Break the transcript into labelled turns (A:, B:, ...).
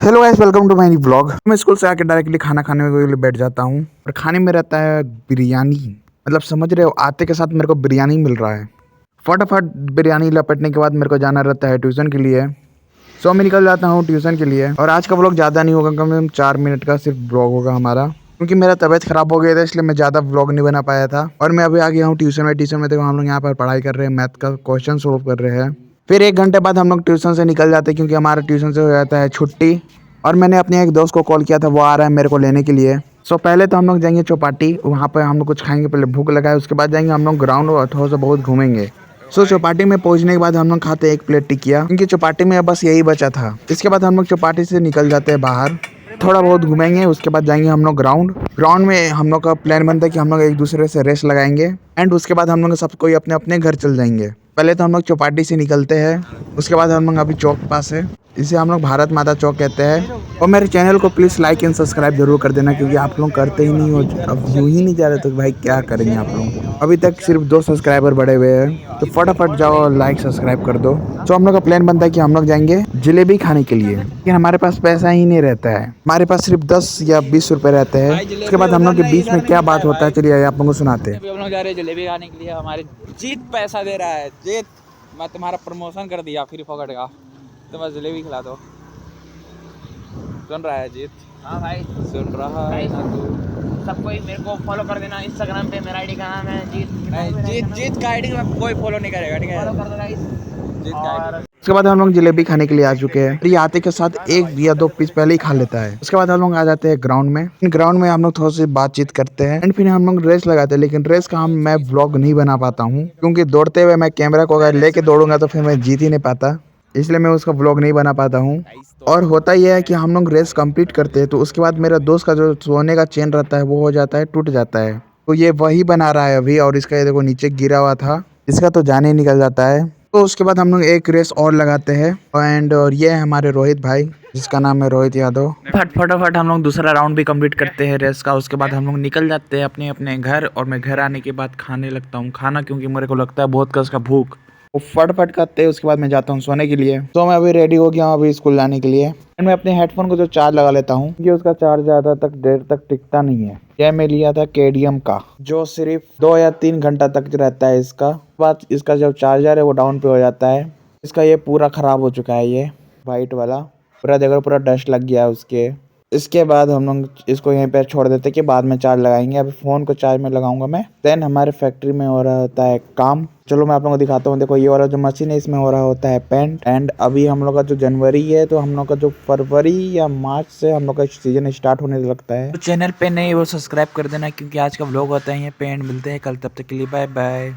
A: Hello guys, welcome to my new vlog. मैं school से आके डायरेक्टली खाना खाने के लिए बैठ जाता हूँ और खाने में रहता है बिरयानी। मतलब समझ रहे हो, आते के साथ मेरे को बिरयानी मिल रहा है। फटाफट बिरयानी लपेटने के बाद मेरे को जाना रहता है ट्यूशन के लिए। सो मैं निकल जाता हूँ ट्यूशन के लिए। और आज का व्लॉग ज़्यादा नहीं होगा, कम से कम 4 मिनट का सिर्फ व्लॉग होगा हमारा, क्योंकि मेरा तबीयत खराब हो गया था, इसलिए मैं ज़्यादा व्लॉग नहीं बना पाया था। और मैं अभी आ गया हूँ ट्यूशन में देखो हम लोग यहाँ पर पढ़ाई कर रहे हैं, मैथ का क्वेश्चन सोल्व कर रहे हैं। फिर 1 घंटे बाद हम लोग ट्यूशन से निकल जाते हैं, क्योंकि हमारा ट्यूशन से हो जाता है छुट्टी। और मैंने अपने एक दोस्त को कॉल किया था, वो आ रहा है मेरे को लेने के लिए। सो पहले तो हम लोग जाएंगे चौपाटी, वहाँ पर हम लोग कुछ खाएंगे, पहले भूख लगा है। उसके बाद जाएंगे हम लोग ग्राउंड और थोड़ा सा बहुत घूमेंगे। सो चौपाटी में पहुंचने के बाद हम लोग खाते हैं 1 प्लेट टिकिया, क्योंकि चौपाटी में बस यही बचा था। इसके बाद हम लोग चौपाटी से निकल जाते हैं बाहर, थोड़ा बहुत घूमेंगे। उसके बाद जाएंगे हम लोग ग्राउंड में हम लोग का प्लान बनता है कि हम लोग एक दूसरे से रेस लगाएंगे। एंड उसके बाद हम लोग सब कोई अपने अपने घर चल जाएंगे। पहले तो हम लोग चौपाटी से निकलते हैं, उसके बाद हम लोग अभी चौक पास है, इसे हम लोग भारत माता चौक कहते हैं। और मेरे चैनल को प्लीज़ लाइक एंड सब्सक्राइब जरूर कर देना, क्योंकि आप लोग करते ही नहीं हो। अब व्यू ही नहीं जा रहे तो भाई क्या करेंगे आप लोग। अभी तक सिर्फ 2 सब्सक्राइबर बढ़े हुए हैं, तो फटाफट जाओ लाइक सब्सक्राइब कर दो। तो हम लोग का प्लान बनता है कि हम लोग जाएंगे जलेबी खाने के लिए, लेकिन हमारे पास पैसा ही नहीं रहता है। हमारे पास सिर्फ 10 या 20 रुपए रहते हैं। उसके बाद हम लोग के बीच में क्या बात होता है, चलिए आप लोगों को सुनाते हैं।
B: अभी हम लोग जा रहे हैं जलेबी खाने के लिए। हमारे जीत पैसा दे रहा है। जीत, मैं तुम्हारा प्रमोशन कर दिया फ्री फोकट का, तो बस जलेबी खिला दो। सुन रहा है जीत?
C: हाँ भाई,
B: सुन रहा है ना तू?
C: सबको मेरे को फॉलो कर देना इंस्टाग्राम पे। मेरा आईडी का नाम है जीत।
B: जीत का आईडी में कोई फॉलो नहीं करेगा, ठीक है?
C: फॉलो कर दो गाइस।
B: जीत का आईडी।
A: उसके बाद हम लोग जलेबी खाने के लिए आ चुके हैं। ये आते के साथ 1 या 2 पीस पहले ही खा लेता है। उसके बाद हम लोग आ जाते हैं ग्राउंड में। ग्राउंड में हम लोग थोड़ी सी बातचीत करते हैं एंड फिर हम लोग रेस लगाते हैं। लेकिन रेस का मैं व्लॉग नहीं बना पाता हूँ, क्योंकि दौड़ते हुए मैं कैमरा को अगर लेके दौड़ूंगा तो फिर मैं जीत ही नहीं पाता, इसलिए मैं उसका व्लॉग नहीं बना पाता हूँ। और होता यह है कि हम लोग रेस कंप्लीट करते हैं, तो उसके बाद मेरा दोस्त का जो सोने का चेन रहता है वो हो जाता है, टूट जाता है। तो ये वही बना रहा है अभी, और इसका ये देखो नीचे गिरा हुआ था, इसका तो जाने ही निकल जाता है। तो उसके बाद हम लोग एक रेस और लगाते हैं। एंड और ये है हमारे रोहित भाई, जिसका नाम है रोहित यादव। फटाफट हम लोग दूसरा राउंड भी कंप्लीट करते हैं रेस का। उसके बाद हम लोग निकल जाते हैं अपने अपने घर, और मैं घर आने के बाद खाने लगता हूँ खाना, क्योंकि मेरे को लगता है बहुत कस का भूख। वो फटाफट खाते हैं, उसके बाद मैं जाता हूँ सोने के लिए। तो मैं अभी रेडी हो गया हूँ अभी स्कूल जाने के लिए। एंड मैं अपने हेडफोन को जो चार्ज लगा लेता हूँ, क्योंकि उसका चार्ज ज़्यादा तक देर तक टिकता नहीं है। यह मैं लिया था केडीएम का, जो सिर्फ 2 या 3 घंटा तक रहता है इसका। बाद इसका जो चार्जर है वो डाउन पे हो जाता है। इसका ये पूरा ख़राब हो चुका है, ये वाइट वाला पूरा देखो, पूरा डस्ट लग गया है उसके। इसके बाद हम लोग इसको यहीं पे छोड़ देते कि बाद में चार्ज लगाएंगे। अभी फ़ोन को चार्ज में लगाऊंगा मैं। देन हमारे फैक्ट्री में हो रहा होता है काम। चलो मैं आप लोगों को दिखाता हूँ। देखो ये वाला जो मशीन है, इसमें हो रहा होता है पेंट। एंड अभी हम लोग का जो जनवरी है, तो हम लोग का जो फरवरी या मार्च से हम लोग का सीजन स्टार्ट होने लगता है।
B: तो चैनल पे नहीं वो सब्सक्राइब कर देना, क्योंकि आज का व्लॉग होता है ये पे। एंड मिलते हैं कल, तब तक के लिए बाय बाय।